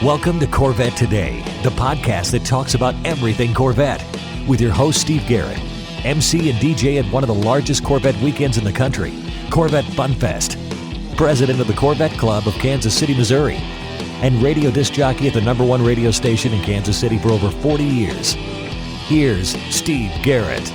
Welcome to Corvette Today, the podcast that talks about everything Corvette, with your host Steve Garrett, MC and DJ at one of the largest Corvette weekends in the country, Corvette Fun Fest, president of the Corvette Club of Kansas City, Missouri, and radio disc jockey at the #1 radio station in Kansas City for over 40 years. Here's Steve Garrett.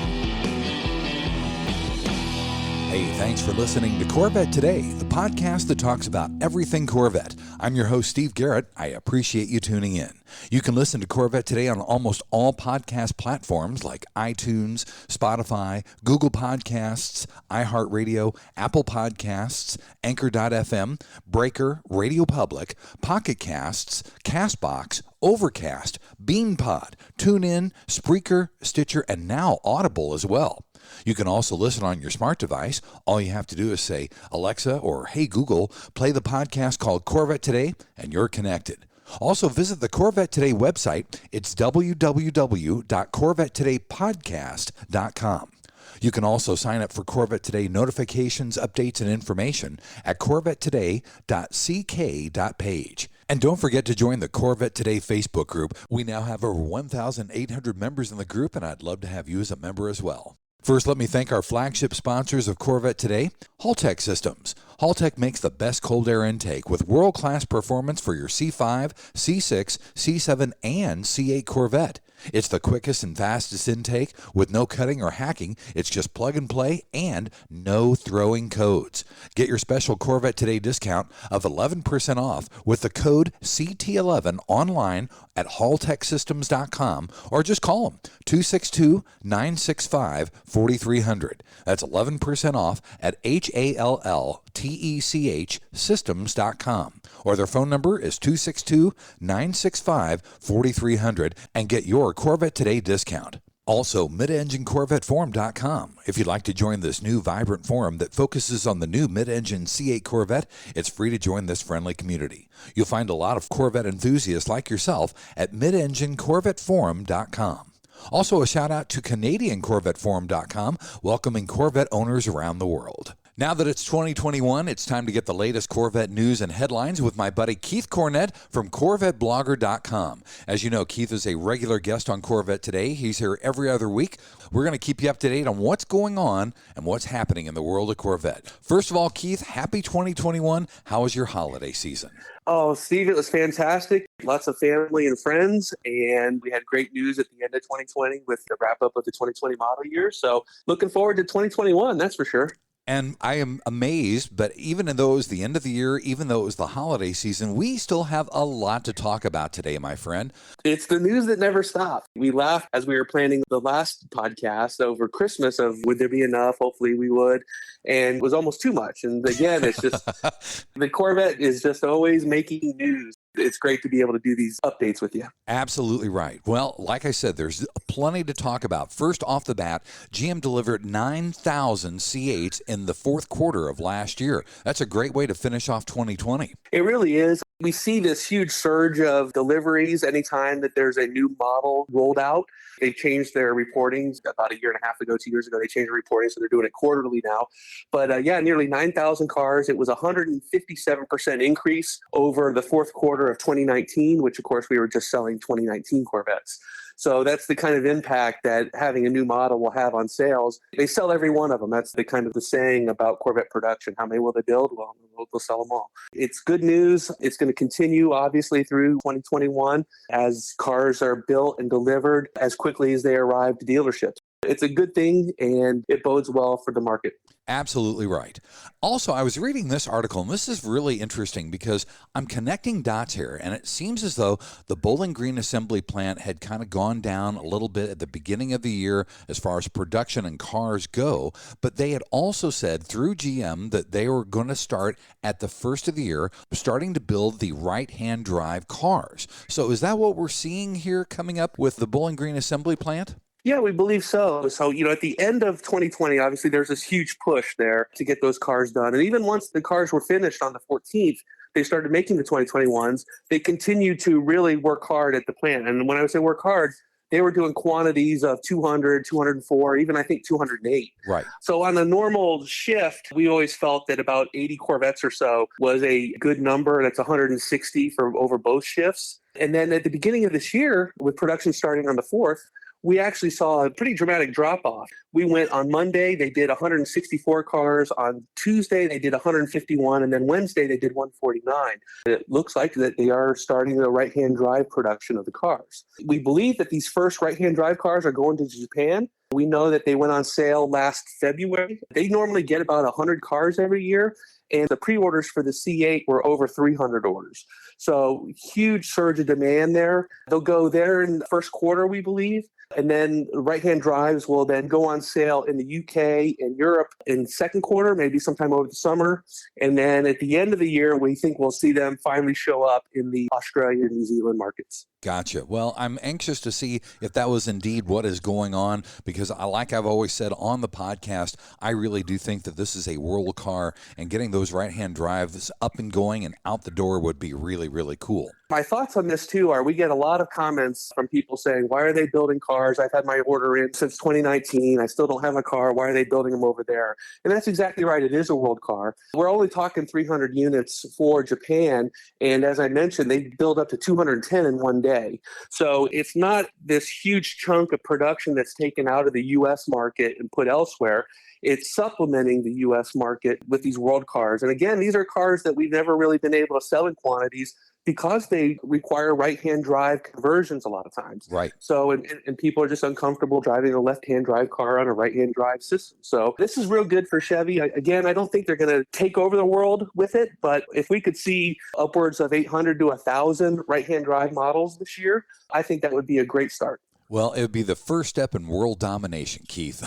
Hey, thanks for listening to Corvette Today, the podcast that talks about everything Corvette. I'm your host, Steve Garrett. I appreciate you tuning in. You can listen to Corvette Today on almost all podcast platforms like iTunes, Spotify, Google Podcasts, iHeartRadio, Apple Podcasts, Anchor.fm, Breaker, Radio Public, Pocket Casts, Castbox, Overcast, BeanPod, TuneIn, Spreaker, Stitcher, and now Audible as well. You can also listen on your smart device. All you have to do is say, Alexa or Hey Google, play the podcast called Corvette Today, and you're connected. Also, visit the Corvette Today website. It's www.corvettetodaypodcast.com. You can also sign up for Corvette Today notifications, updates, and information at corvettoday.ck.page. And don't forget to join the Corvette Today Facebook group. We now have over 1,800 members in the group, and I'd love to have you as a member as well. First, let me thank our flagship sponsors of Corvette Today, Haltech Systems. Haltech makes the best cold air intake with world-class performance for your C5, C6, C7, and C8 Corvette. It's the quickest and fastest intake with no cutting or hacking. It's just plug and play and no throwing codes. Get your special Corvette Today discount of 11% off with the code CT11 online at haltechsystems.com or just call them 262-965-4300. That's 11% off at HALLTECH systems.com. Or their phone number is 262-965-4300 and get your Corvette Today discount. Also, midenginecorvetteforum.com. If you'd like to join this new vibrant forum that focuses on the new mid-engine C8 Corvette, it's free to join this friendly community. You'll find a lot of Corvette enthusiasts like yourself at midenginecorvetteforum.com. Also, a shout out to CanadianCorvetteForum.com, welcoming Corvette owners around the world. Now that it's 2021, it's time to get the latest Corvette news and headlines with my buddy Keith Cornett from CorvetteBlogger.com. As you know, Keith is a regular guest on Corvette Today. He's here every other week. We're going to keep you up to date on what's going on and what's happening in the world of Corvette. First of all, Keith, happy 2021. How was your holiday season? Oh, Steve, it was fantastic. Lots of family and friends, and we had great news at the end of 2020 with the wrap-up of the 2020 model year. So looking forward to 2021, that's for sure. And I am amazed, but even though it was the end of the year, even though it was the holiday season, we still have a lot to talk about today, my friend. It's the news that never stops. We laughed as we were planning the last podcast over Christmas of would there be enough? Hopefully we would. And it was almost too much. And again, it's just the Corvette is just always making news. It's great to be able to do these updates with you. Absolutely right. Well, like I said, there's plenty to talk about. First off the bat, GM delivered 9,000 C8s in the fourth quarter of last year. That's a great way to finish off 2020. It really is. We see this huge surge of deliveries anytime that there's a new model rolled out. They changed their reporting about a year and a half ago, 2 years ago. They changed the reporting, so they're doing it quarterly now. But nearly 9,000 cars. It was a 157% increase over the fourth quarter of 2019, which, of course, we were just selling 2019 Corvettes. So that's the kind of impact that having a new model will have on sales. They sell every one of them. That's the kind of the saying about Corvette production. How many will they build? Well, they'll sell them all. It's good news. It's going to continue, obviously, through 2021 as cars are built and delivered as quickly as they arrive to dealerships. It's a good thing, and it bodes well for the market. Absolutely right. Also, I was reading this article, and this is really interesting because I'm connecting dots here, and it seems as though the Bowling Green assembly plant had kind of gone down a little bit at the beginning of the year as far as production and cars go, but they had also said through GM that they were going to start at the first of the year, starting to build the right-hand drive cars. So is that what we're seeing here coming up with the Bowling Green assembly plant? Yeah, we believe so. So, at the end of 2020, obviously there's this huge push there to get those cars done. And even once the cars were finished on the 14th, they started making the 2021s. They continued to really work hard at the plant. And when I say work hard, they were doing quantities of 200, 204, even I think 208. Right. So on a normal shift, we always felt that about 80 Corvettes or so was a good number. That's 160 for over both shifts. And then at the beginning of this year, with production starting on the 4th, we actually saw a pretty dramatic drop-off. We went on Monday, they did 164 cars. On Tuesday, they did 151. And then Wednesday, they did 149. It looks like that they are starting the right-hand drive production of the cars. We believe that these first right-hand drive cars are going to Japan. We know that they went on sale last February. They normally get about 100 cars every year. And the pre-orders for the C8 were over 300 orders. So huge surge of demand there. They'll go there in the first quarter, we believe. And then right-hand drives will then go on sale in the UK and Europe in second quarter, maybe sometime over the summer. And then at the end of the year, we think we'll see them finally show up in the Australia and New Zealand markets. Gotcha. Well, I'm anxious to see if that was indeed what is going on, because like I've always said on the podcast, I really do think that this is a world car, and getting those right-hand drives up and going and out the door would be really, really cool. My thoughts on this, too, are we get a lot of comments from people saying, why are they building cars? I've had my order in since 2019. I still don't have a car. Why are they building them over there? And that's exactly right. It is a world car. We're only talking 300 units for Japan. And as I mentioned, they build up to 210 in one day. So it's not this huge chunk of production that's taken out of the U.S. market and put elsewhere. It's supplementing the U.S. market with these world cars. And again, these are cars that we've never really been able to sell in quantities because they require right-hand drive conversions a lot of times. Right. So, and people are just uncomfortable driving a left-hand drive car on a right-hand drive system. So this is real good for Chevy. Again, I don't think they're going to take over the world with it, but if we could see upwards of 800 to 1,000 right-hand drive models this year, I think that would be a great start. Well, it would be the first step in world domination, Keith.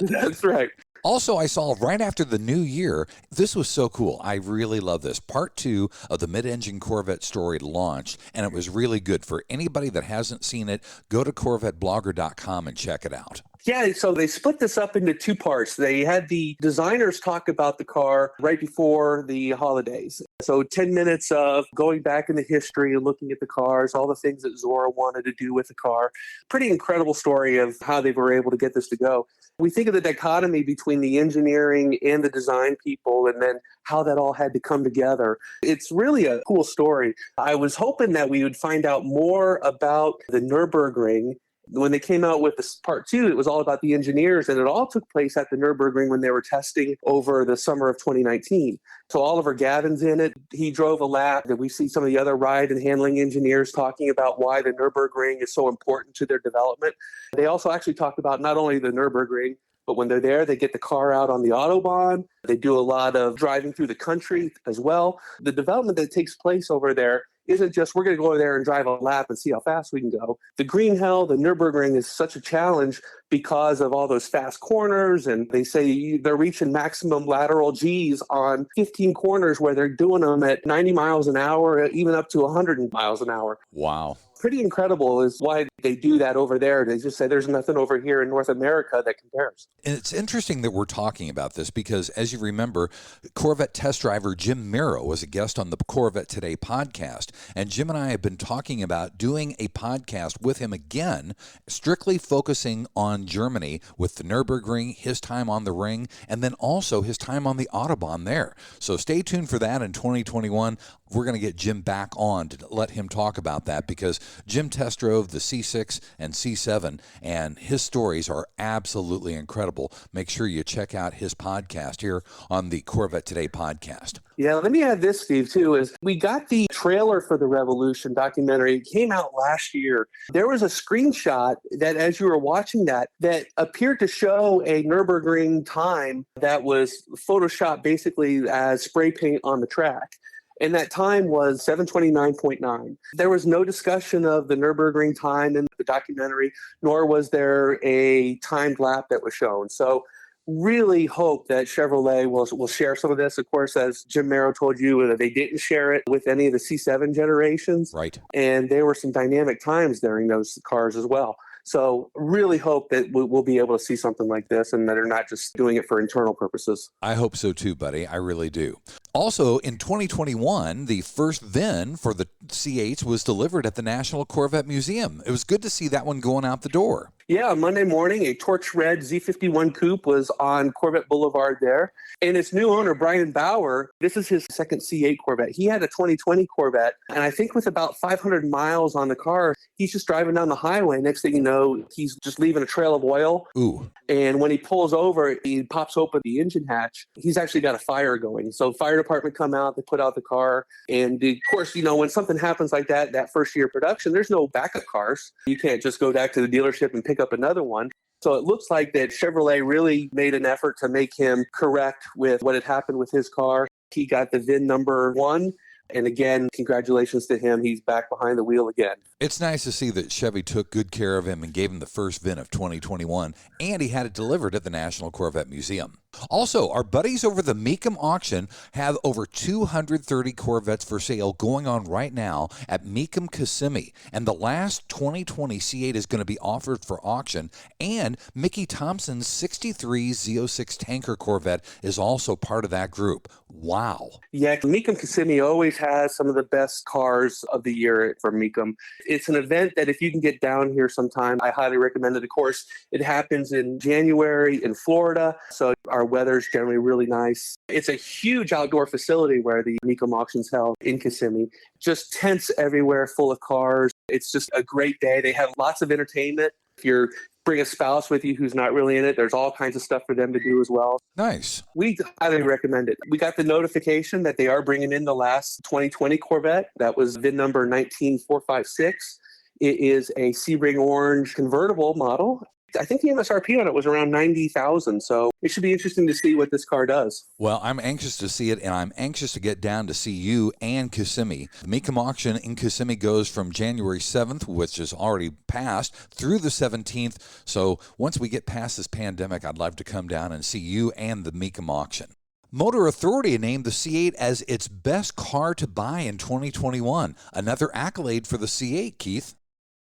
That's right. Also, I saw right after the new year, this was so cool. I really love this. Part 2 of the Mid-Engine Corvette Story launched, and it was really good. For anybody that hasn't seen it, go to CorvetteBlogger.com and check it out. Yeah, so they split this up into two parts. They had the designers talk about the car right before the holidays. So 10 minutes of going back into history and looking at the cars, all the things that Zora wanted to do with the car. Pretty incredible story of how they were able to get this to go. We think of the dichotomy between the engineering and the design people, and then how that all had to come together. It's really a cool story. I was hoping that we would find out more about the Nürburgring. When they came out with this part 2, it was all about the engineers, and it all took place at the Nürburgring when they were testing over the summer of 2019. So Oliver Gavin's in it. He drove a lap, and we see some of the other ride and handling engineers talking about why the Nürburgring is so important to their development. They also actually talked about not only the Nürburgring, but when they're there, they get the car out on the Autobahn. They do a lot of driving through the country as well. The development that takes place over there isn't just we're going to go over there and drive a lap and see how fast we can go. The Green Hell, the Nürburgring is such a challenge because of all those fast corners. And they say they're reaching maximum lateral Gs on 15 corners where they're doing them at 90 miles an hour, even up to 100 miles an hour. Wow. Pretty incredible is why they do that over there. They just say there's nothing over here in North America that compares. And it's interesting that we're talking about this because, as you remember, Corvette test driver Jim Miro was a guest on the Corvette Today podcast. And Jim and I have been talking about doing a podcast with him again, strictly focusing on Germany with the Nürburgring, his time on the ring, and then also his time on the Autobahn there. So stay tuned for that in 2021. We're going to get Jim back on to let him talk about that because Jim test drove the C6 and C7, and his stories are absolutely incredible. Make sure you check out his podcast here on the Corvette Today podcast. Yeah, let me add this, Steve, too, is we got the trailer for the Revolution documentary. It came out last year. There was a screenshot that, as you were watching that appeared to show a Nürburgring time that was photoshopped basically as spray paint on the track. And that time was 7:29.9. There was no discussion of the Nürburgring time in the documentary, nor was there a timed lap that was shown. So really hope that Chevrolet will share some of this. Of course, as Jim Miro told you, they didn't share it with any of the C7 generations. Right. And there were some dynamic times during those cars as well. So really hope that we'll be able to see something like this and that they're not just doing it for internal purposes. I hope so too, buddy. I really do. Also, in 2021, the first VIN for the C8s was delivered at the National Corvette Museum. It was good to see that one going out the door. Yeah, on Monday morning, a torch red Z51 coupe was on Corvette Boulevard there. And its new owner, Brian Bauer, this is his second C8 Corvette. He had a 2020 Corvette, and I think with about 500 miles on the car, he's just driving down the highway. Next thing you know, he's just leaving a trail of oil. Ooh. And when he pulls over, he pops open the engine hatch. He's actually got a fire going. So fire department come out, they put out the car. And of course, when something happens like that first year of production, there's no backup cars. You can't just go back to the dealership and pick up another one. So it looks like that Chevrolet really made an effort to make him correct with what had happened with his car. He got the VIN number 1. And again, congratulations to him. He's back behind the wheel again. It's nice to see that Chevy took good care of him and gave him the first VIN of 2021, and he had it delivered at the National Corvette Museum. Also, our buddies over the Mecum Auction have over 230 Corvettes for sale going on right now at Mecum Kissimmee. And the last 2020 C8 is going to be offered for auction. And Mickey Thompson's 63 Z06 Tanker Corvette is also part of that group. Wow. Yeah, Mecum Kissimmee always has some of the best cars of the year for Mecum. It's an event that if you can get down here sometime, I highly recommend it. Of course, it happens in January in Florida, so our weather's generally really nice. It's a huge outdoor facility where the Mecum Auctions held in Kissimmee. Just tents everywhere full of cars. It's just a great day. They have lots of entertainment. If you bring a spouse with you who's not really in it, there's all kinds of stuff for them to do as well. Nice. We highly recommend it. We got the notification that they are bringing in the last 2020 Corvette. That was VIN number 19456. It is a Sebring orange convertible model. I think the MSRP on it was around $90,000. So it should be interesting to see what this car does. Well, I'm anxious to see it, and I'm anxious to get down to see you and Kissimmee. The Mecum Auction in Kissimmee goes from January 7th, which is already passed, through the 17th. So once we get past this pandemic, I'd love to come down and see you and the Mecum Auction. Motor Authority named the C8 as its best car to buy in 2021. Another accolade for the C8, Keith.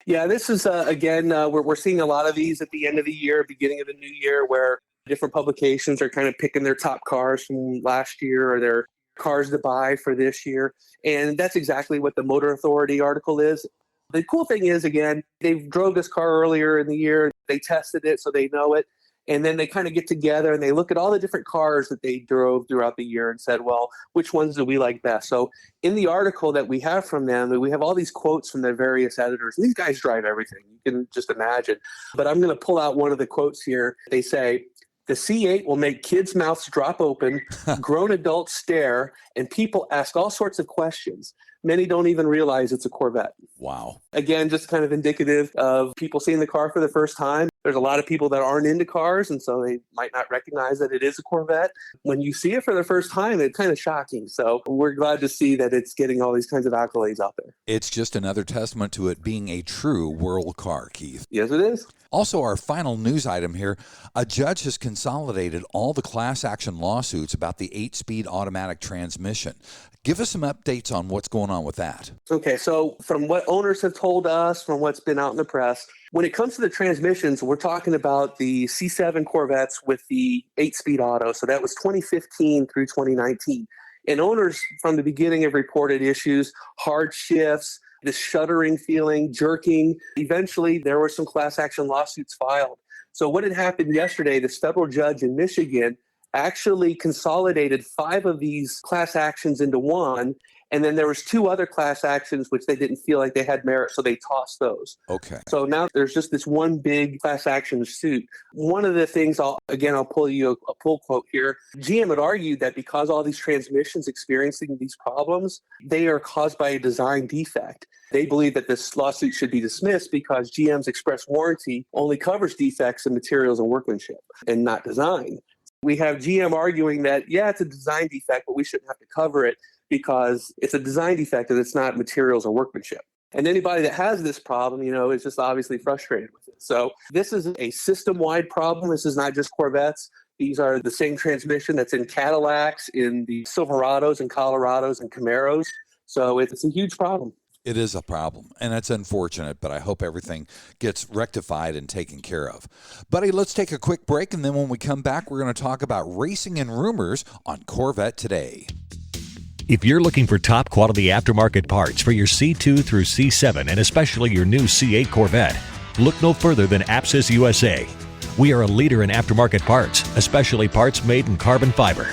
Yeah, this is, again, we're seeing a lot of these at the end of the year, beginning of the new year, where different publications are kind of picking their top cars from last year or their cars to buy for this year. And that's exactly what the Motor Authority article is. The cool thing is, again, they drove this car earlier in the year. They tested it, so they know it. And then they kind of get together and they look at all the different cars that they drove throughout the year and said, well, which ones do we like best? So in the article that we have from them, we have all these quotes from their various editors. These guys drive everything. You can just imagine. But I'm going to pull out one of the quotes here. They say, the C8 will make kids' mouths drop open, grown adults stare, and people ask all sorts of questions. Many don't even realize it's a Corvette. Wow. Again, just kind of indicative of people seeing the car for the first time. There's a lot of people that aren't into cars, and so they might not recognize that it is a Corvette. When you see it for the first time, it's kind of shocking. So we're glad to see that it's getting all these kinds of accolades out there. It's just another testament to it being a true world car, Keith. Yes, it is. Also, our final news item here, a judge has consolidated all the class action lawsuits about the 8-speed automatic transmission. Give us some updates on what's going on with that. Okay, so from what owners have told us, from what's been out in the press, when it comes to the transmissions, we're talking about the C7 Corvettes with the 8-speed auto. So that was 2015 through 2019. And owners from the beginning have reported issues, hard shifts, this shuddering feeling, jerking. Eventually, there were some class action lawsuits filed. So what had happened yesterday, this federal judge in Michigan actually consolidated 5 of these class actions into one. And then there was 2 other class actions which they didn't feel like they had merit, so they tossed those. Okay. So now there's just this one big class action suit. One of the things, I'll pull you a pull quote here. GM had argued that because all these transmissions experiencing these problems, they are caused by a design defect. They believe that this lawsuit should be dismissed because GM's express warranty only covers defects in materials and workmanship and not design. We have GM arguing that, yeah, it's a design defect, but we shouldn't have to cover it because it's a design defect and it's not materials or workmanship. And anybody that has this problem, is just obviously frustrated with it. So this is a system-wide problem. This is not just Corvettes. These are the same transmission that's in Cadillacs, in the Silverados and Colorados and Camaros. So it's a huge problem. It is a problem, and it's unfortunate, but I hope everything gets rectified and taken care of. Buddy, let's take a quick break, and then when we come back, we're going to talk about racing and rumors on Corvette Today. If you're looking for top quality aftermarket parts for your C2 through C7 and especially your new C8 Corvette, look no further than Apsis USA. We are a leader in aftermarket parts, especially parts made in carbon fiber.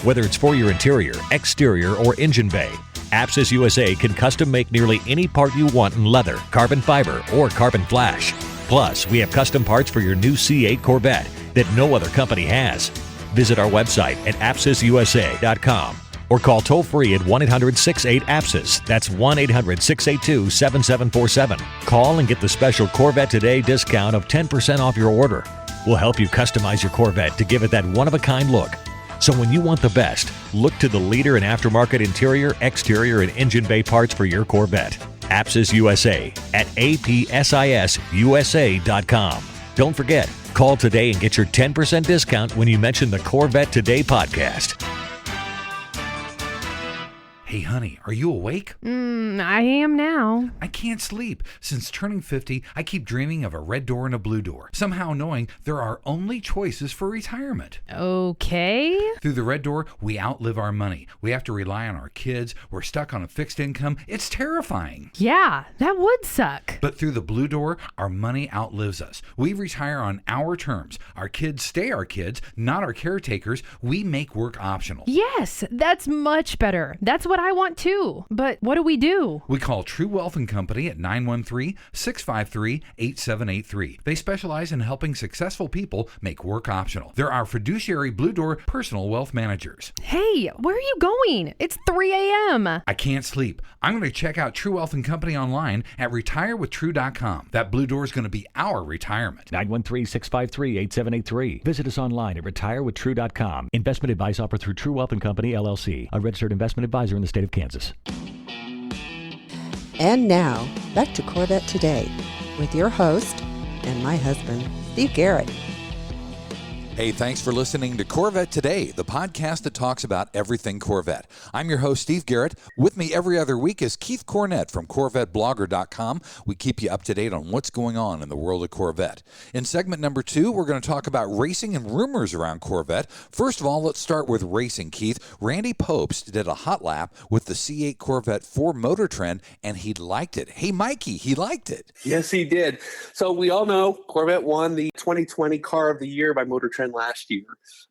Whether it's for your interior, exterior, or engine bay, Apsis USA can custom make nearly any part you want in leather, carbon fiber, or carbon flash. Plus, we have custom parts for your new C8 Corvette that no other company has. Visit our website at apsisusa.com or call toll-free at 1-800-68-APSIS. That's 1-800-682-7747. Call and get the special Corvette Today discount of 10% off your order. We'll help you customize your Corvette to give it that one-of-a-kind look. So when you want the best, look to the leader in aftermarket interior, exterior, and engine bay parts for your Corvette. Apsis USA at apsisusa.com. Don't forget, call today and get your 10% discount when you mention the Corvette Today podcast. Hey, honey, are you awake? I am now. I can't sleep. Since turning 50, I keep dreaming of a red door and a blue door, somehow knowing there are only choices for retirement. Okay. Through the red door, we outlive our money. We have to rely on our kids. We're stuck on a fixed income. It's terrifying. Yeah, that would suck. But through the blue door, our money outlives us. We retire on our terms. Our kids stay our kids, not our caretakers. We make work optional. Yes, that's much better. That's what I want too. But what do we do? We call True Wealth & Company at 913-653-8783. They specialize in helping successful people make work optional. They're our fiduciary Blue Door personal wealth managers. Hey, where are you going? It's 3 a.m. I can't sleep. I'm going to check out True Wealth & Company online at retirewithtrue.com. That Blue Door is going to be our retirement. 913-653-8783. Visit us online at retirewithtrue.com. Investment advice offered through True Wealth & Company, LLC, a registered investment advisor in the state of Kansas. And now, back to Corvette Today with your host and my husband, Steve Garrett. Hey, thanks for listening to Corvette Today, the podcast that talks about everything Corvette. I'm your host, Steve Garrett. With me every other week is Keith Cornett from CorvetteBlogger.com. We keep you up to date on what's going on in the world of Corvette. In segment number 2, we're going to talk about racing and rumors around Corvette. First of all, let's start with racing, Keith. Randy Pobst did a hot lap with the C8 Corvette for MotorTrend, and he liked it. Hey, Mikey, he liked it. Yes, he did. So we all know Corvette won the 2020 Car of the Year by MotorTrend last year,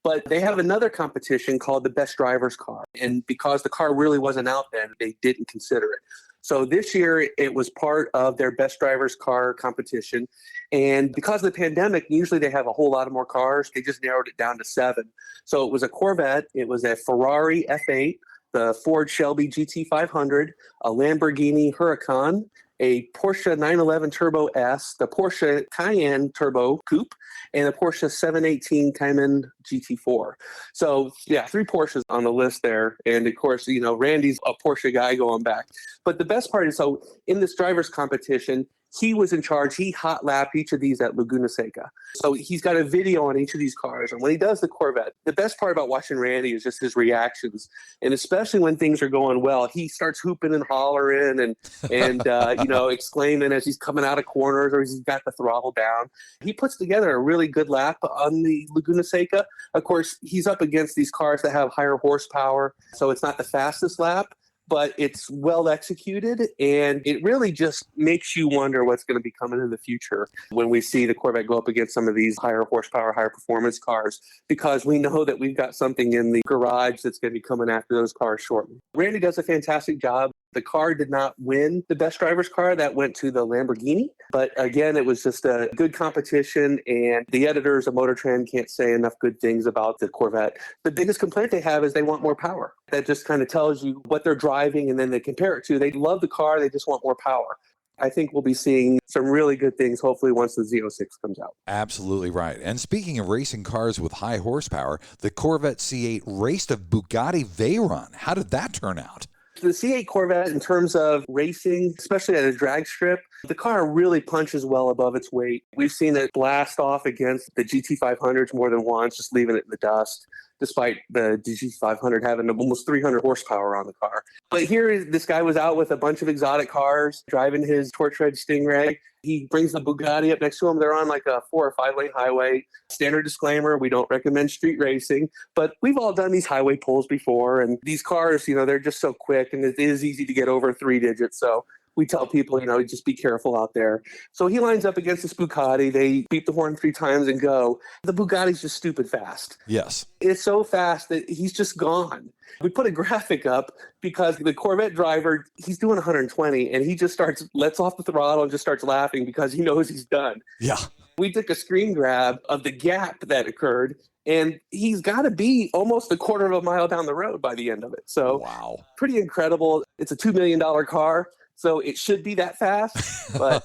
but they have another competition called the Best Driver's Car. And because the car really wasn't out then, they didn't consider it. So this year it was part of their Best Driver's Car competition. And because of the pandemic, usually they have a whole lot of more cars. They just narrowed it down to 7. So it was a Corvette, it was a Ferrari F8, the Ford Shelby GT500, a Lamborghini Huracan, a Porsche 911 Turbo S, the Porsche Cayenne Turbo Coupe, and a Porsche 718 Cayman GT4. So, yeah, 3 Porsches on the list there. And, of course, you know, Randy's a Porsche guy going back. But the best part is, so in this driver's competition, he was in charge. He hot lapped each of these at Laguna Seca. So he's got a video on each of these cars. And when he does the Corvette, the best part about watching Randy is just his reactions. And especially when things are going well, he starts hooping and hollering and you know, exclaiming as he's coming out of corners or he's got the throttle down. He puts together a really good lap on the Laguna Seca. Of course, he's up against these cars that have higher horsepower. So it's not the fastest lap, but it's well executed, and it really just makes you wonder what's going to be coming in the future when we see the Corvette go up against some of these higher horsepower, higher performance cars, because we know that we've got something in the garage that's going to be coming after those cars shortly. Randy does a fantastic job. The car did not win the Best Driver's Car. That went to the Lamborghini. But again, it was just a good competition, and the editors of MotorTrend can't say enough good things about the Corvette. The biggest complaint they have is they want more power. That just kind of tells you what they're driving, and then they compare it to. They love the car. They just want more power. I think we'll be seeing some really good things, hopefully, once the Z06 comes out. Absolutely right. And speaking of racing cars with high horsepower, the Corvette C8 raced a Bugatti Veyron. How did that turn out? The C8 Corvette, in terms of racing, especially at a drag strip, the car really punches well above its weight. We've seen it blast off against the GT500s more than once, just leaving it in the dust. despite the GT500 having almost 300 horsepower on the car. But here, this guy was out with a bunch of exotic cars, driving his torch red Stingray. He brings the Bugatti up next to him. They're on like a 4 or 5 lane highway. Standard disclaimer, we don't recommend street racing, but we've all done these highway pulls before. And these cars, they're just so quick, and it is easy to get over 3 digits. So we tell people, just be careful out there. So he lines up against this Bugatti. They beep the horn 3 times and go. The Bugatti's just stupid fast. Yes. It's so fast that he's just gone. We put a graphic up because the Corvette driver, he's doing 120, and he just lets off the throttle and just starts laughing because he knows he's done. Yeah. We took a screen grab of the gap that occurred, and he's got to be almost a quarter of a mile down the road by the end of it. So wow, pretty incredible. It's a $2 million car, so it should be that fast. But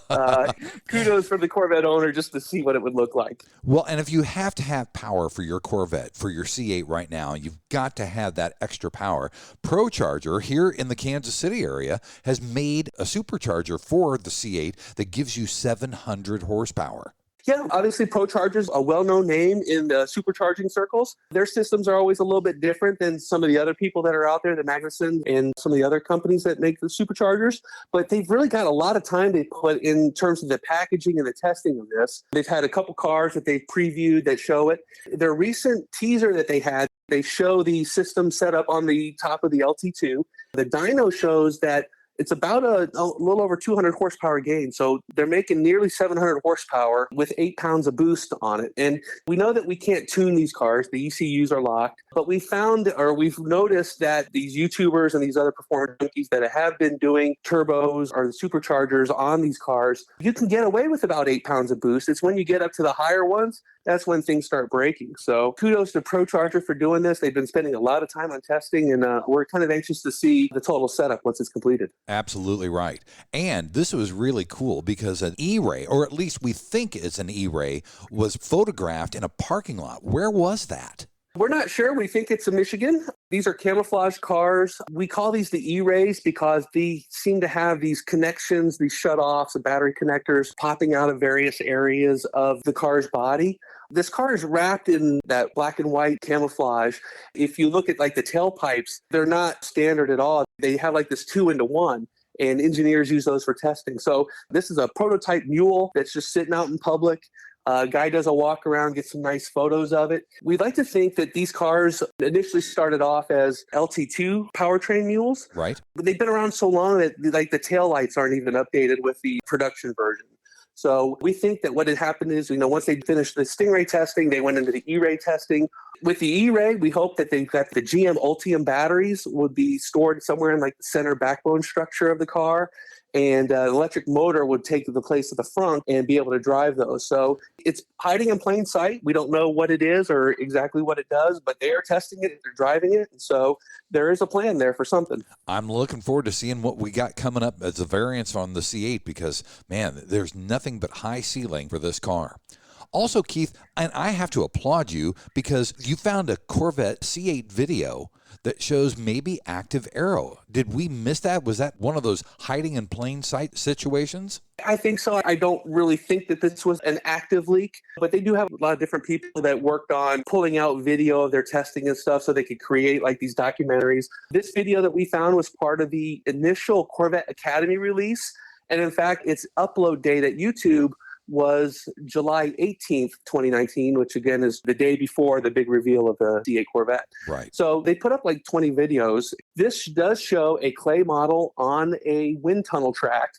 kudos for the Corvette owner just to see what it would look like. Well, and if you have to have power for your Corvette, for your C8 right now, you've got to have that extra power. Procharger here in the Kansas City area has made a supercharger for the C8 that gives you 700 horsepower. Yeah, obviously Procharger's a well-known name in the supercharging circles. Their systems are always a little bit different than some of the other people that are out there, the Magnuson and some of the other companies that make the superchargers. But they've really got a lot of time they put in terms of the packaging and the testing of this. They've had a couple cars that they've previewed that show it. Their recent teaser that they had, they show the system set up on the top of the LT2. The dyno shows that it's about a little over 200 horsepower gain. So they're making nearly 700 horsepower with 8 pounds of boost on it. And we know that we can't tune these cars. The ECUs are locked. But we've noticed that these YouTubers and these other performance junkies that have been doing turbos or the superchargers on these cars, you can get away with about 8 pounds of boost. It's when you get up to the higher ones, that's when things start breaking. So kudos to Procharger for doing this. They've been spending a lot of time on testing, and we're kind of anxious to see the total setup once it's completed. Absolutely right. And this was really cool because an E-Ray, or at least we think it's an E-Ray, was photographed in a parking lot. Where was that? We're not sure. We think it's in Michigan. These are camouflage cars. We call these the E-Rays because they seem to have these connections, these shutoffs, the battery connectors popping out of various areas of the car's body. This car is wrapped in that black and white camouflage. If you look at like the tailpipes, they're not standard at all. They have like this 2-into-1. And engineers use those for testing. So this is a prototype mule that's just sitting out in public. Guy does a walk around, gets some nice photos of it. We'd like to think that these cars initially started off as LT2 powertrain mules. Right. But they've been around so long that like the taillights aren't even updated with the production version. So we think that what had happened is, once they finished the Stingray testing, they went into the E-Ray testing. With the E-Ray, we hope that they've got the GM Ultium batteries would be stored somewhere in like the center backbone structure of the car. And an electric motor would take the place of the front and be able to drive those. So it's hiding in plain sight. We don't know what it is or exactly what it does, but they are testing it. They're driving it. And so there is a plan there for something. I'm looking forward to seeing what we got coming up as a variance on the C8 because, man, there's nothing but high ceiling for this car. Also, Keith, and I have to applaud you because you found a Corvette C8 video that shows maybe active aero. Did we miss that? Was that one of those hiding in plain sight situations? I think so. I don't really think that this was an active leak, but they do have a lot of different people that worked on pulling out video of their testing and stuff so they could create like these documentaries. This video that we found was part of the initial Corvette Academy release. And in fact, its upload date at YouTube was July 18th, 2019, which again is the day before the big reveal of the C8 Corvette. Right. So they put up like 20 videos. This does show a clay model on a wind tunnel track,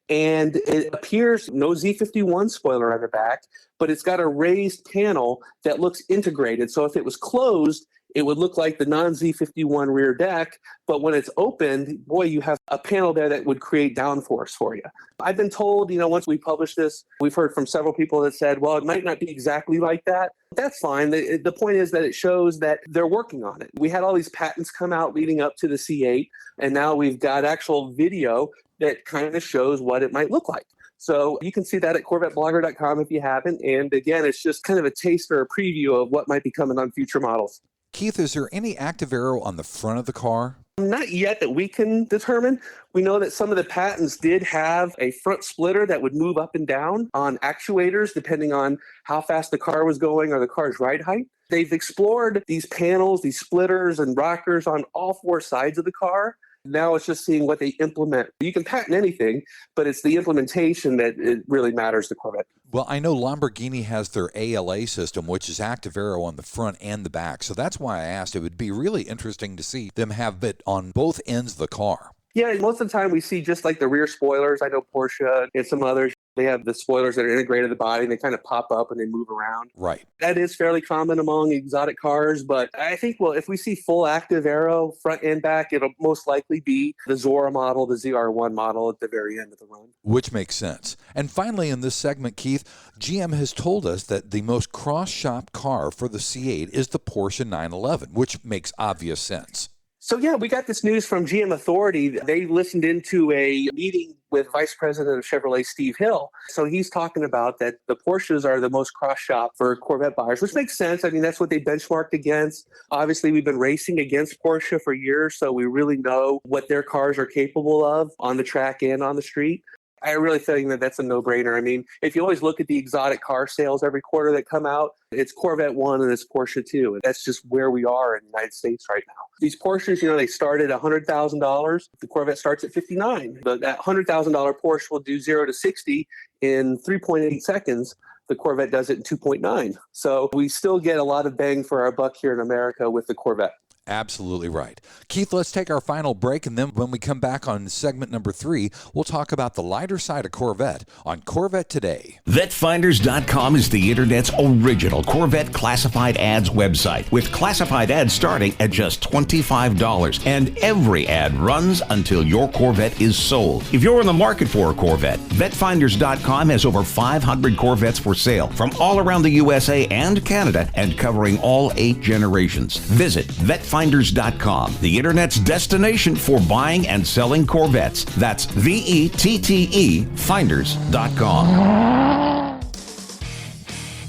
and it appears no Z51 spoiler on the back, but it's got a raised panel that looks integrated. So if it was closed, it would look like the non-Z51 rear deck, but when it's opened, boy, you have a panel there that would create downforce for you. I've been told, once we publish this, we've heard from several people that said, well, it might not be exactly like that. That's fine. The point is that it shows that they're working on it. We had all these patents come out leading up to the C8, and now we've got actual video that kind of shows what it might look like. So you can see that at CorvetteBlogger.com if you haven't. And again, it's just kind of a taste or a preview of what might be coming on future models. Keith, is there any active aero on the front of the car? Not yet that we can determine. We know that some of the patents did have a front splitter that would move up and down on actuators depending on how fast the car was going or the car's ride height. They've explored these panels, these splitters and rockers on all four sides of the car. Now it's just seeing what they implement. You can patent anything, but it's the implementation that it really matters to Corvette. Well, I know Lamborghini has their ALA system, which is active aero on the front and the back. So that's why I asked. It would be really interesting to see them have it on both ends of the car. Yeah, most of the time we see just like the rear spoilers. I know Porsche and some others, they have the spoilers that are integrated in the body and they kind of pop up and they move around. Right. That is fairly common among exotic cars, but I think, well, if we see full active aero front and back, it'll most likely be the Zora model, the ZR1 model at the very end of the run. Which makes sense. And finally, in this segment, Keith, GM has told us that the most cross-shop car for the C8 is the Porsche 911, which makes obvious sense. So yeah, we got this news from GM Authority. They listened into a meeting with Vice President of Chevrolet, Steve Hill. So he's talking about that the Porsches are the most cross-shop for Corvette buyers, which makes sense. I mean, that's what they benchmarked against. Obviously, we've been racing against Porsche for years, so we really know what their cars are capable of on the track and on the street. I really think that that's a no-brainer. I mean, if you always look at the exotic car sales every quarter that come out, it's Corvette 1 and it's Porsche 2. And that's just where we are in the United States right now. These Porsches, they start at $100,000. The Corvette starts at $59,000. But that $100,000 Porsche will do 0 to 60 in 3.8 seconds. The Corvette does it in 2.9. So we still get a lot of bang for our buck here in America with the Corvette. Absolutely right. Keith, let's take our final break, and then when we come back on segment number 3, we'll talk about the lighter side of Corvette on Corvette Today. VetFinders.com is the Internet's original Corvette classified ads website, with classified ads starting at just $25, and every ad runs until your Corvette is sold. If you're in the market for a Corvette, VetFinders.com has over 500 Corvettes for sale from all around the USA and Canada, and covering all 8 generations. Visit VetFinders.com, the Internet's destination for buying and selling Corvettes. That's VETTE Finders.com.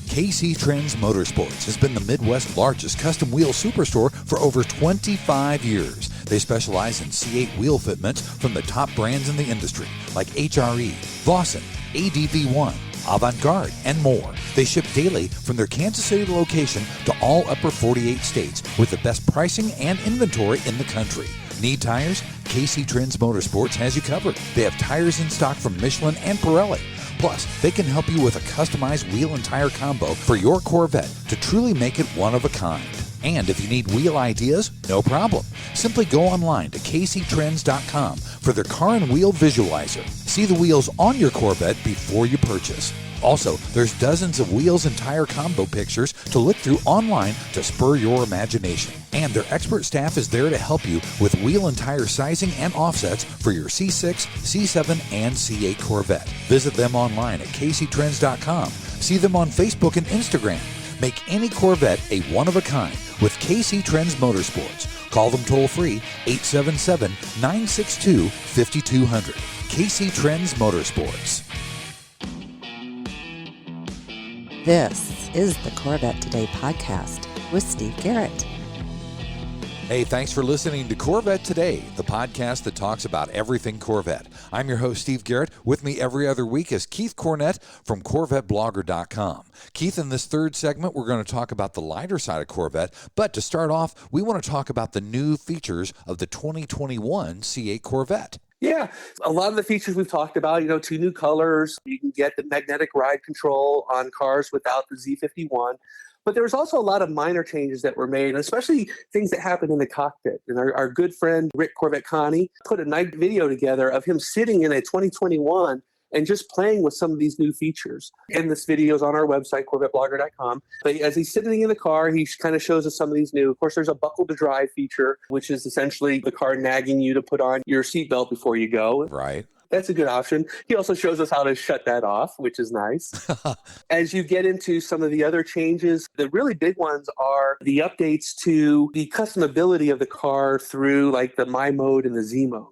KC Trends Motorsports has been the Midwest's largest custom wheel superstore for over 25 years. They specialize in C8 wheel fitments from the top brands in the industry, like HRE, Vossen, ADV1, Avant-Garde, and more. They ship daily from their Kansas City location to all upper 48 states with the best pricing and inventory in the country. Need tires? KC Trends Motorsports has you covered. They have tires in stock from Michelin and Pirelli. Plus, they can help you with a customized wheel and tire combo for your Corvette to truly make it one of a kind. And if you need wheel ideas, no problem. Simply go online to kctrends.com for their car and wheel visualizer. See the wheels on your Corvette before you purchase. Also, there's dozens of wheels and tire combo pictures to look through online to spur your imagination. And their expert staff is there to help you with wheel and tire sizing and offsets for your C6, C7, and C8 Corvette. Visit them online at kctrends.com. See them on Facebook and Instagram. Make any Corvette a one-of-a-kind with KC Trends Motorsports. Call them toll-free, 877-962-5200. KC Trends Motorsports. This is the Corvette Today podcast with Steve Garrett. Hey, thanks for listening to Corvette Today, the podcast that talks about everything Corvette. I'm your host, Steve Garrett. With me every other week is Keith Cornett from CorvetteBlogger.com. Keith, in this third segment, we're going to talk about the lighter side of Corvette. But to start off, we want to talk about the new features of the 2021 C8 Corvette. Yeah, a lot of the features we've talked about, 2 new colors. You can get the magnetic ride control on cars without the Z51. But there was also a lot of minor changes that were made, especially things that happened in the cockpit. And our good friend, Rick Corvette Connie, put a nice video together of him sitting in a 2021 and just playing with some of these new features. And this video is on our website, CorvetteBlogger.com. But as he's sitting in the car, he kind of shows us some of these new. Of course, there's a buckle to drive feature, which is essentially the car nagging you to put on your seatbelt before you go. Right. That's a good option. He also shows us how to shut that off, which is nice. As you get into some of the other changes, the really big ones are the updates to the customability of the car through like the My Mode and the Z Mode.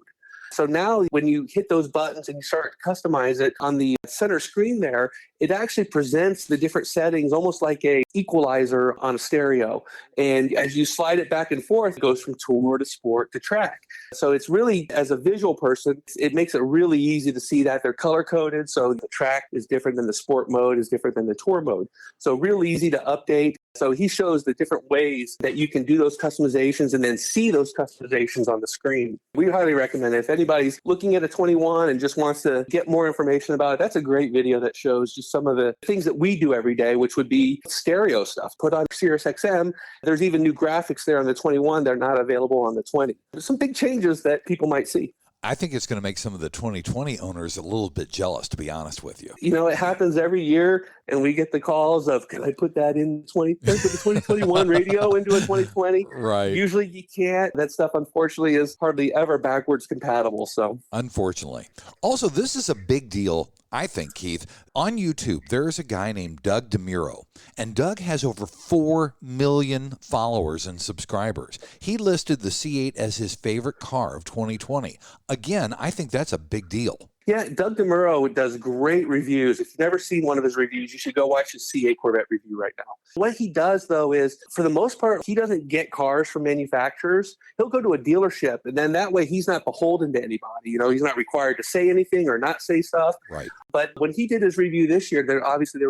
So now when you hit those buttons and you start to customize it on the center screen there, it actually presents the different settings almost like a equalizer on a stereo. And as you slide it back and forth, it goes from tour to sport to track. So it's really, as a visual person, it makes it really easy to see that they're color coded. So the track is different than the sport mode, is different than the tour mode. So real easy to update. So he shows the different ways that you can do those customizations and then see those customizations on the screen. We highly recommend it. If anybody's looking at a 21 and just wants to get more information about it, that's a great video that shows just some of the things that we do every day, which would be stereo stuff. Put on Sirius XM. There's even new graphics there on the 21. They're not available on the 20. There's some big changes that people might see. I think it's going to make some of the 2020 owners a little bit jealous, to be honest with you. You know, it happens every year, and we get the calls of, can I put that in the 2021 radio into a 2020? Right. Usually you can't. That stuff, unfortunately, is hardly ever backwards compatible. So, unfortunately. Also, this is a big deal, I think, Keith. On YouTube, there is a guy named Doug DeMuro, and Doug has over 4 million followers and subscribers. He listed the C8 as his favorite car of 2020. Again, I think that's a big deal. Yeah, Doug DeMuro does great reviews. If you've never seen one of his reviews, you should go watch his C8 Corvette review right now. What he does, though, is for the most part, he doesn't get cars from manufacturers. He'll go to a dealership, and then that way he's not beholden to anybody. You know, he's not required to say anything or not say stuff. Right. But when he did his review this year, there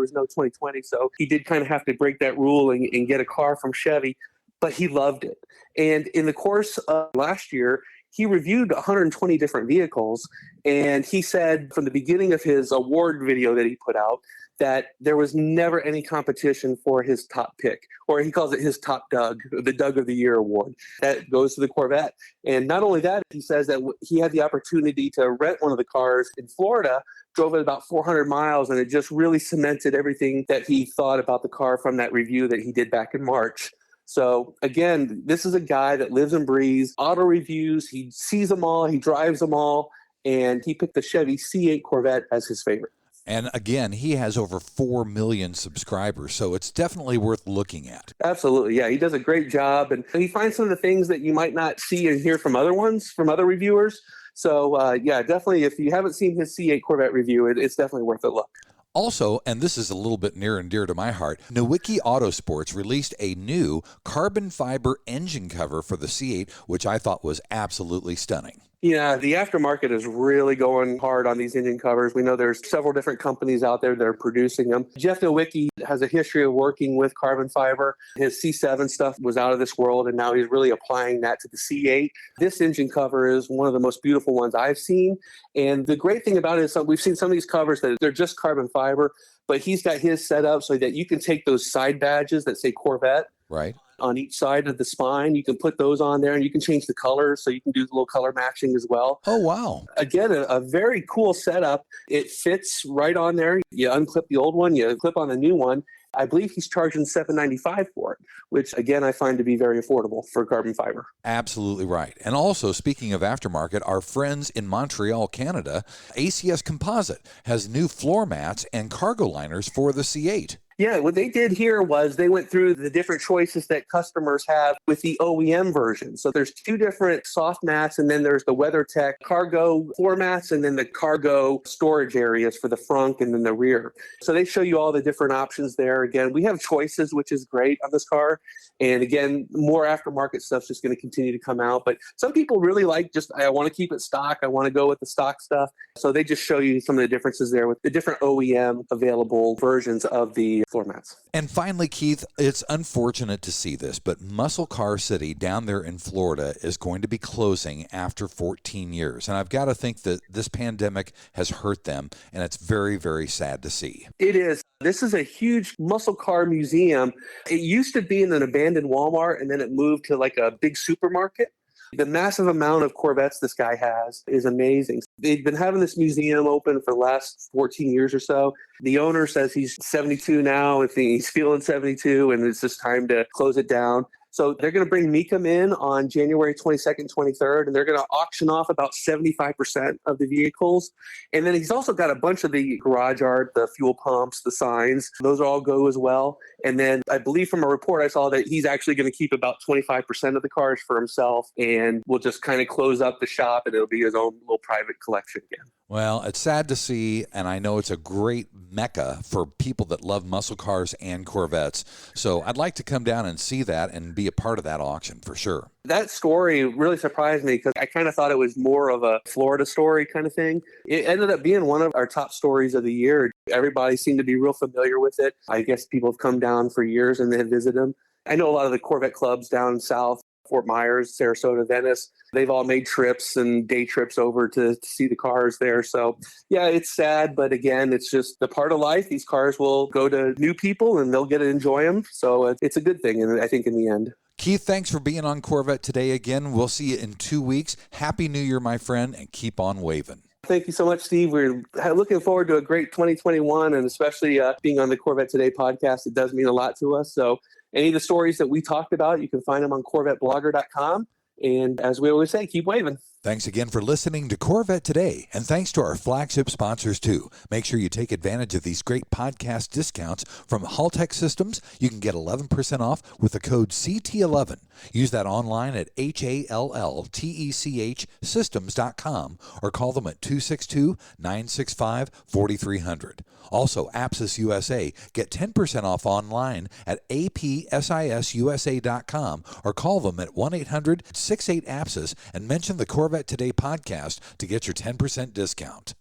was no 2020, so he did kind of have to break that rule and get a car from Chevy, but he loved it. And in the course of last year, he reviewed 120 different vehicles, and he said from the beginning of his award video that he put out that there was never any competition for his top pick, or he calls it his top Doug, the Doug of the Year award. That goes to the Corvette. And not only that, he says that he had the opportunity to rent one of the cars in Florida, drove it about 400 miles, and it just really cemented everything that he thought about the car from that review that he did back in March. So again, this is a guy that lives and breathes auto reviews. He sees them all, he drives them all, and he picked the Chevy C8 Corvette as his favorite. And again, he has over 4 million subscribers, so it's definitely worth looking at. Absolutely, yeah. He does a great job, and he finds some of the things that you might not see and hear from other reviewers. So yeah, definitely, if you haven't seen his C8 Corvette review, it's definitely worth a look. Also, and this is a little bit near and dear to my heart, Mecum Autosports released a new carbon fiber engine cover for the C8, which I thought was absolutely stunning. Yeah, the aftermarket is really going hard on these engine covers. We know there's several different companies out there that are producing them. Jeff Nowicki has a history of working with carbon fiber. His C7 stuff was out of this world, and now he's really applying that to the C8. This engine cover is one of the most beautiful ones I've seen. And the great thing about it is we've seen some of these covers that they're just carbon fiber, but he's got his set up so that you can take those side badges that say Corvette. Right. On each side of the spine, you can put those on there, and you can change the colors, so you can do a little color matching as well. Oh, wow. Again, a very cool setup. It fits right on there. You unclip the old one, you clip on the new one. I believe he's charging $795 for it, which, again, I find to be very affordable for carbon fiber. Absolutely right. And also, speaking of aftermarket, our friends in Montreal, Canada, ACS Composite has new floor mats and cargo liners for the C8. Yeah, what they did here was they went through the different choices that customers have with the OEM version. So there's two different soft mats, and then there's the WeatherTech cargo floor mats, and then the cargo storage areas for the front and then the rear. So they show you all the different options there. Again, we have choices, which is great on this car. And again, more aftermarket stuff's just going to continue to come out. But some people really like I want to keep it stock. I want to go with the stock stuff. So they just show you some of the differences there with the different OEM available versions of the floor mats. And finally, Keith, it's unfortunate to see this, but Muscle Car City down there in Florida is going to be closing after 14 years. And I've got to think that this pandemic has hurt them, and it's very, very sad to see. It is. This is a huge muscle car museum. It used to be in an abandoned Walmart, and then it moved to like a big supermarket. The massive amount of Corvettes this guy has is amazing. They've been having this museum open for the last 14 years or so. The owner says he's 72 now. He's feeling 72, and it's just time to close it down. So they're going to bring Mecum in on January 22nd, 23rd, and they're going to auction off about 75% of the vehicles. And then he's also got a bunch of the garage art, the fuel pumps, the signs. Those all go as well. And then I believe from a report I saw that he's actually going to keep about 25% of the cars for himself, and we'll just kind of close up the shop, and it'll be his own little private collection again. Well, it's sad to see, and I know it's a great mecca for people that love muscle cars and Corvettes. So I'd like to come down and see that and be a part of that auction for sure. That story really surprised me because I kind of thought it was more of a Florida story kind of thing. It ended up being one of our top stories of the year. Everybody seemed to be real familiar with it. I guess people have come down for years and they have visited them. I know a lot of the Corvette clubs down south, Fort Myers, Sarasota, Venice, they've all made trips and day trips over to see the cars there. So, yeah, it's sad, but again, it's just the part of life. These cars will go to new people and they'll get to enjoy them. So it's a good thing, and I think in the end. Keith, thanks for being on Corvette Today again. We'll see you in 2 weeks. Happy New Year, my friend, and keep on waving. Thank you so much, Steve. We're looking forward to a great 2021, and especially being on the Corvette Today podcast. It does mean a lot to us. So any of the stories that we talked about, you can find them on CorvetteBlogger.com. And as we always say, keep waving. Thanks again for listening to Corvette Today, and thanks to our flagship sponsors too. Make sure you take advantage of these great podcast discounts from Haltech Systems. You can get 11% off with the code CT11. Use that online at HALLTECH systems.com or call them at 262-965-4300. Also, Apsis USA. Get 10% off online at APSISUSA.com or call them at 1-800-68-APSIS and mention the Corvette Today podcast to get your 10% discount.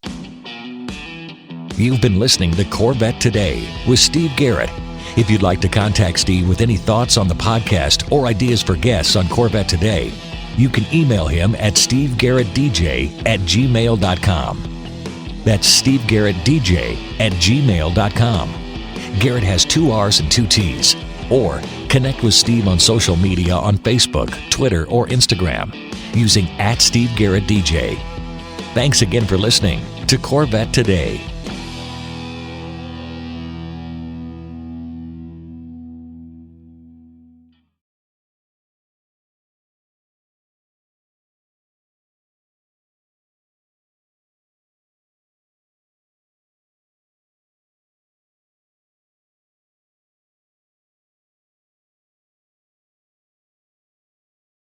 You've been listening to Corvette Today with Steve Garrett. If you'd like to contact Steve with any thoughts on the podcast or ideas for guests on Corvette Today, you can email him at stevegarrettdj@gmail.com. That's stevegarrettdj@gmail.com. Garrett has 2 R's and 2 T's. Or connect with Steve on social media on Facebook, Twitter, or Instagram using @SteveGarrettDJ. Thanks again for listening to Corvette Today.